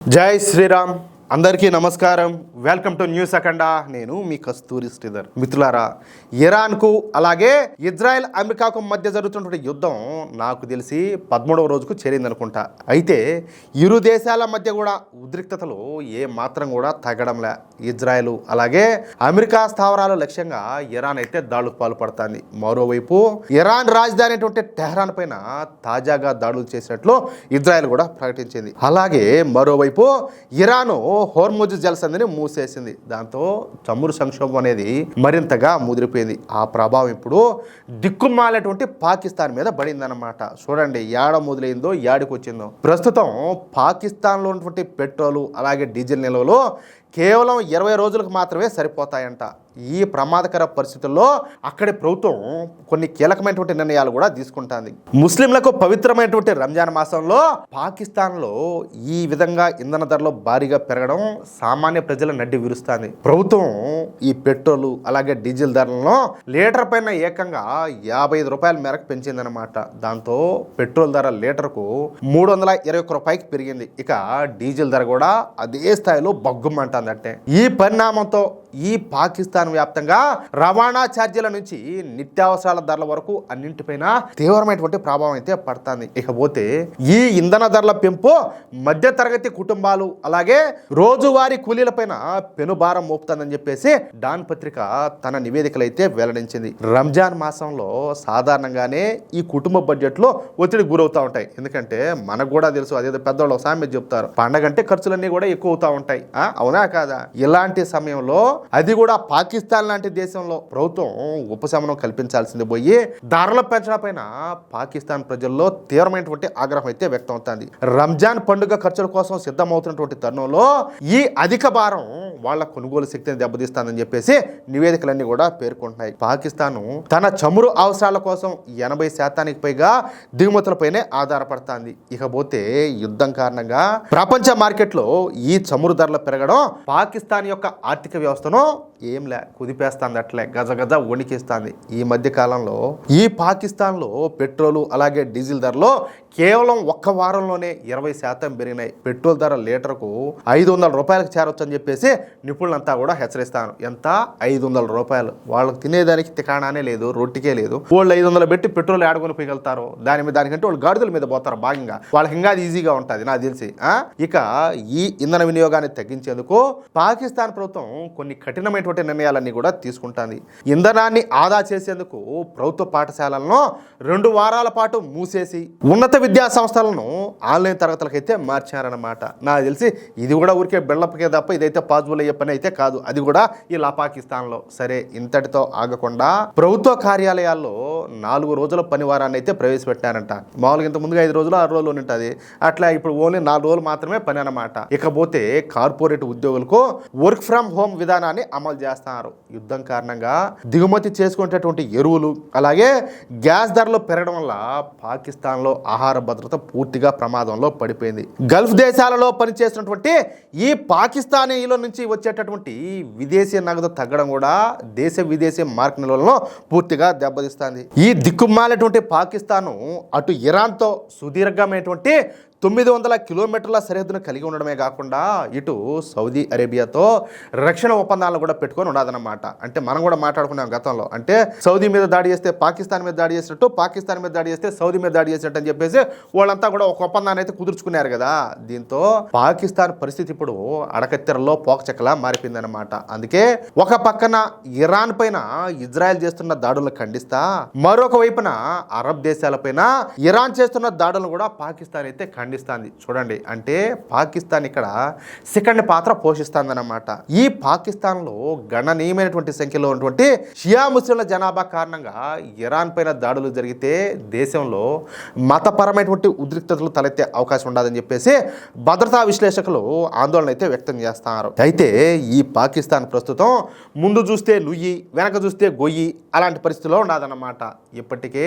జై శ్రీరామ్. అందరికీ నమస్కారం. వెల్కమ్ టు న్యూస్ అఖండ. నేను మీ కస్తూరి శ్రీధర్. మిత్రులారా, ఇరాన్కు అలాగే ఇజ్రాయెల్ అమెరికాకు మధ్య జరుగుతున్నటువంటి యుద్ధం నాకు తెలిసి 13వ రోజుకు చేరిందనుకుంటా. అయితే ఇరు దేశాల మధ్య కూడా ఉద్రిక్తతలు ఏ మాత్రం కూడా తగ్గడంలే. ఇజ్రాయెల్ అలాగే అమెరికా స్థావరాల లక్ష్యంగా ఇరాన్ అయితే దాడులకు పాల్పడుతుంది. మరోవైపు ఇరాన్ రాజధాని అయినటువంటి టెహ్రాన్ పైన తాజాగా దాడులు చేసినట్లు ఇజ్రాయెల్ కూడా ప్రకటించింది. అలాగే మరోవైపు ఇరాను హోర్ముజ్ జలసంధిని మూసేసింది. దాంతో చమురు సంక్షోభం అనేది మరింతగా ముదిరిపోయింది. ఆ ప్రభావం ఇప్పుడు దిక్కుమాలేటువంటి పాకిస్తాన్ మీద పడిందన్నమాట. చూడండి, ఏడ మొదలైందో ఏడికి వచ్చిందో. ప్రస్తుతం పాకిస్తాన్లో ఉన్నటువంటి పెట్రోలు అలాగే డీజిల్ నిల్వలు కేవలం 20 రోజులకు మాత్రమే సరిపోతాయంట. ఈ ప్రమాదకర పరిస్థితుల్లో అక్కడి ప్రభుత్వం కొన్ని కీలకమైనటువంటి నిర్ణయాలు కూడా తీసుకుంటుంది. ముస్లింలకు పవిత్రమైనటువంటి రంజాన్ మాసంలో పాకిస్తాన్లో ఈ విధంగా ఇంధన ధరలు భారీగా పెరగడం సామాన్య ప్రజల నడ్డి విరుస్తుంది. ప్రభుత్వం ఈ పెట్రోలు అలాగే డీజిల్ ధరలను లీటర్ పైన ఏకంగా 55 రూపాయల మేరకు పెంచిందనమాట. దాంతో పెట్రోల్ ధర లీటర్కు 321 రూపాయకి పెరిగింది. ఇక డీజిల్ ధర కూడా అదే స్థాయిలో బగ్గుమంట. అంటే ఈ పరిణామంతో ఈ పాకిస్తాన్ వ్యాప్తంగా రవాణా ఛార్జీల నుంచి నిత్యావసరాల ధరల వరకు అన్నింటిపైన తీవ్రమైనటువంటి ప్రభావం అయితే పడుతుంది. ఇకపోతే ఈ ఇంధన ధరల పెంపు మధ్య తరగతి కుటుంబాలు అలాగే రోజువారీ కూలీలపైన పెనుభారం మోపుతుందని చెప్పేసి డాన్ పత్రిక తన నివేదికలు అయితే వెల్లడించింది. రంజాన్ మాసంలో సాధారణంగానే ఈ కుటుంబ బడ్జెట్లో ఒత్తిడికి గురవుతూ ఉంటాయి. ఎందుకంటే మనకు కూడా తెలుసు, అదేదో పెద్దవాళ్ళు ఒక సామెత చెప్తారు, పండగ అంటే ఖర్చులన్నీ కూడా ఎక్కువ అవుతూ ఉంటాయి. అవునా కాదా? ఇలాంటి సమయంలో అది కూడా పాకిస్తాన్ లాంటి దేశంలో ప్రభుత్వం ఉపశమనం కల్పించాల్సింది పోయి ధరల పెంచడం పైన పాకిస్తాన్ ప్రజల్లో తీవ్రమైనటువంటి ఆగ్రహం అయితే వ్యక్తం అవుతుంది. రంజాన్ పండుగ ఖర్చుల కోసం సిద్ధమవుతున్నటువంటి తరుణంలో ఈ అధిక భారం వాళ్ళ కొనుగోలు శక్తిని దెబ్బతీస్తుందని చెప్పేసి నివేదికలన్నీ కూడా పేర్కొంటున్నాయి. పాకిస్తాన్ తన చమురు అవసరాల కోసం 80% పైగా దిగుమతులపైనే ఆధారపడుతుంది. ఇకపోతే యుద్ధం కారణంగా ప్రపంచ మార్కెట్లో ఈ చమురు ధరలు పెరగడం పాకిస్తాన్ యొక్క ఆర్థిక వ్యవస్థను కుదిపేస్తుంది, అట్లే గజగజ వణికిస్తుంది. ఈ మధ్య కాలంలో ఈ పాకిస్తాన్లో పెట్రోలు అలాగే డీజిల్ ధరలో కేవలం ఒక్క వారంలోనే 20% పెరిగినాయి. పెట్రోల్ ధర లీటర్కు 500 రూపాయలకు చేరొచ్చు అని చెప్పేసి నిపుణులంతా కూడా హెచ్చరిస్తాను. ఎంత? 500 రూపాయలు. వాళ్ళకి తినేదానికి తికాణానే లేదు, రొట్టికే లేదు. వాళ్ళు 500 పెట్టి పెట్రోల్ ఆడుకొని పోయగలుగుతారు. దానికంటే వాళ్ళు గాడిదల మీద పోతారు భాగంగా. వాళ్ళకి ఇంకా ఈజీగా ఉంటుంది నాకు తెలిసి. ఇక ఈ ఇంధన వినియోగాన్ని తగ్గించేందుకు పాకిస్తాన్ ప్రభుత్వం కొన్ని కఠినమైనటువంటి నిర్ణయాలన్నీ కూడా తీసుకుంటుంది. ఇంధనాన్ని ఆదా చేసేందుకు ప్రభుత్వ పాఠశాలలను 2 వారాల పాటు మూసేసి ఉన్నత విద్యా సంస్థలను ఆన్లైన్ తరగతులకైతే మార్చారన్నమాట. నాకు తెలిసి ఇది కూడా ఊరికే బిల్డప్కే తప్ప ఇదైతే పాసిబుల్ అయ్యే పని అయితే కాదు. అది కూడా ఇలా పాకిస్తాన్లో. సరే, ఇంతటితో ఆగకుండా ప్రభుత్వ కార్యాలయాల్లో 4 రోజుల పని వారాన్ని అయితే ప్రవేశపెట్టారంట. మామూలుగా ఇంత ముందుగా 5 రోజులు 6 రోజులు ఉంటుంది. అట్లా ఇప్పుడు ఓన్లీ 4 రోజులు మాత్రమే పని అన్నమాట. ఇకపోతే కార్పొరేట్ ఉద్యోగులకు వర్క్ ఫ్రమ్ హోమ్ విధానాన్ని అమలు చేస్తున్నారు. యుద్ధం కారణంగా దిగుమతి చేసుకునేటటువంటి ఎరువులు అలాగే గ్యాస్ ధరలు పెరగడం వల్ల పాకిస్తాన్లో ఆహార భద్రత పూర్తిగా ప్రమాదంలో పడిపోయింది. గల్ఫ్ దేశాలలో పనిచేస్తున్నటువంటి ఈ పాకిస్తానీల నుంచి వచ్చేటటువంటి విదేశీ నగదు తగ్గడం కూడా దేశ విదేశీ మార్కెట్ నిల్వలను పూర్తిగా దెబ్బతీస్తుంది. ఈ దిక్కుమాలేటువంటి పాకిస్తాను అటు ఇరాన్తో సుదీర్ఘమైనటువంటి 900 కిలోమీటర్ల సరిహద్దును కలిగి ఉండడమే కాకుండా ఇటు సౌదీ అరేబియాతో రక్షణ ఒప్పందాలను కూడా పెట్టుకొని ఉండదన్నమాట. అంటే మనం కూడా మాట్లాడుకున్నాం గతంలో. అంటే సౌదీ మీద దాడి చేస్తే పాకిస్తాన్ మీద దాడి చేసినట్టు, పాకిస్తాన్ మీద దాడి చేస్తే సౌదీ మీద దాడి చేసినట్టు అని చెప్పేసి వాళ్ళంతా కూడా ఒక ఒప్పందాన్ని అయితే కుదుర్చుకున్నారు కదా. దీంతో పాకిస్తాన్ పరిస్థితి ఇప్పుడు అడకత్తెరలో పోకచెక్కలా మారిపోయిందన్నమాట. అందుకే ఒక పక్కన ఇరాన్ పైన ఇజ్రాయెల్ చేస్తున్న దాడులను ఖండిస్తా, మరొక వైపున అరబ్ దేశాలపైన ఇరాన్ చేస్తున్న దాడులను కూడా పాకిస్తాన్ అయితే ఖండిస్తుంది. చూడండి, అంటే పాకిస్తాన్ ఇక్కడ సెకండ్ పాత్ర పోషిస్తుందన్నమాట. ఈ పాకిస్తాన్లో గణనీయమైనటువంటి సంఖ్యలో ఉన్నటువంటి షియా ముస్లింల జనాభా కారణంగా ఇరాన్ పైన దాడులు జరిగితే దేశంలో మతపరమైనటువంటి ఉద్రిక్తతలు తలెత్తే అవకాశం ఉండదని చెప్పేసి భద్రతా విశ్లేషకులు ఆందోళన అయితే వ్యక్తం చేస్తున్నారు. అయితే ఈ పాకిస్తాన్ ప్రస్తుతం ముందు చూస్తే నుయ్యి, వెనక చూస్తే గొయ్యి అలాంటి పరిస్థితిలో ఉండదన్నమాట. ఇప్పటికే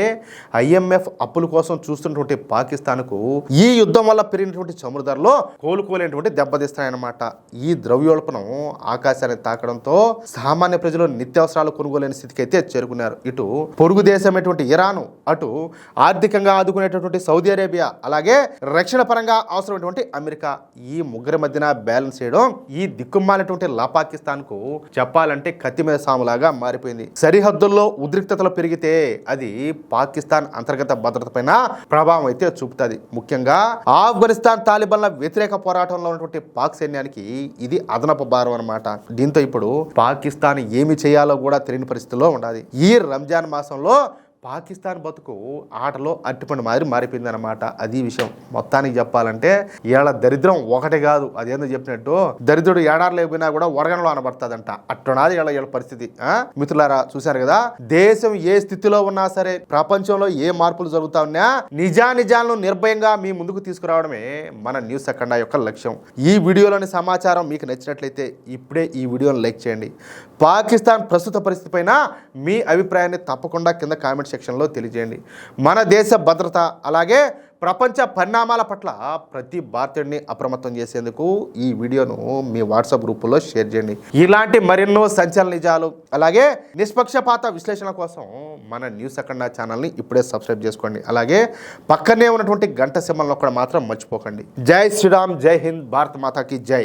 IMF అప్పుల కోసం చూస్తున్నటువంటి పాకిస్తాన్కు ఈ యుద్ధం యుద్ధం వల్ల పెరిగినటువంటి చమురు ధరలు కోలుకోలేనటువంటి దెబ్బతీస్తాయన్నమాట. ఈ ద్రవ్యోల్బణం ఆకాశాన్ని తాకడంతో సామాన్య ప్రజలు నిత్యావసరాలు కొనుగోలేని స్థితికి అయితే చేరుకున్నారు. ఇటు పొరుగు దేశమైనటువంటి ఇరాను, అటు ఆర్థికంగా ఆదుకునేటటువంటి సౌదీ అరేబియా, అలాగే రక్షణ పరంగా అవసరమైనటువంటి అమెరికా, ఈ ముగ్గురి మధ్యన బ్యాలెన్స్ చేయడం ఈ దిక్కుమాలినటువంటి పాకిస్తాన్ కు చెప్పాలంటే కత్తి మీద సాములాగా మారిపోయింది. సరిహద్దుల్లో ఉద్రిక్తతలు పెరిగితే అది పాకిస్తాన్ అంతర్గత భద్రత పైన ప్రభావం అయితే చూపుతుంది. ముఖ్యంగా ఆఫ్ఘనిస్తాన్ తాలిబాన్ల వ్యతిరేక పోరాటంలో ఉన్నటువంటి పాక్ సైన్యానికి ఇది అదనపు భారం అన్నమాట. దీంతో ఇప్పుడు పాకిస్తాన్ ఏమి చేయాలో కూడా తెలియని పరిస్థితిలో ఉండాలి. ఈ రంజాన్ మాసంలో పాకిస్తాన్ బతుకు ఆటలో అట్టిపండు మాదిరి మారిపోయిందన్నమాట. అది విషయం. మొత్తానికి చెప్పాలంటే ఇవాళ దరిద్రం ఒకటి కాదు, అదేందో చెప్పినట్టు దరిద్రుడు ఏడాది లేకపోయినా కూడా వరగనలో అనబడుతుందంట. అట్టున్నది వీళ్ళ పరిస్థితి. మిత్రులారా, చూశారు కదా, దేశం ఏ స్థితిలో ఉన్నా సరే, ప్రపంచంలో ఏ మార్పులు జరుగుతా ఉన్నా నిజాలను నిర్భయంగా మీ ముందుకు తీసుకురావడమే మన న్యూస్ అఖండ యొక్క లక్ష్యం. ఈ వీడియోలోని సమాచారం మీకు నచ్చినట్లయితే ఇప్పుడే ఈ వీడియోని లైక్ చేయండి. పాకిస్తాన్ ప్రస్తుత పరిస్థితి పైన మీ అభిప్రాయాన్ని తప్పకుండా కింద కామెంట్ సెక్షన్లో తెలియజేయండి. మన దేశ భద్రత అలాగే ప్రపంచ పరిణామాల పట్ల ప్రతి భారతీయుడిని అప్రమత్తం చేసేందుకు ఈ వీడియోను మీ వాట్సాప్ గ్రూపుల్లో షేర్ చేయండి. ఇలాంటి మరెన్నో సంచలన నిజాలు అలాగే నిష్పక్షపాత విశ్లేషణ కోసం మన న్యూస్ అఖండ ఛానల్ని ఇప్పుడే సబ్స్క్రైబ్ చేసుకోండి. అలాగే పక్కనే ఉన్నటువంటి గంట సింబల్ నొక్కడం మాత్రం మర్చిపోకండి. జై శ్రీరామ్, జై హింద్, భారత్ మాతాకి జై.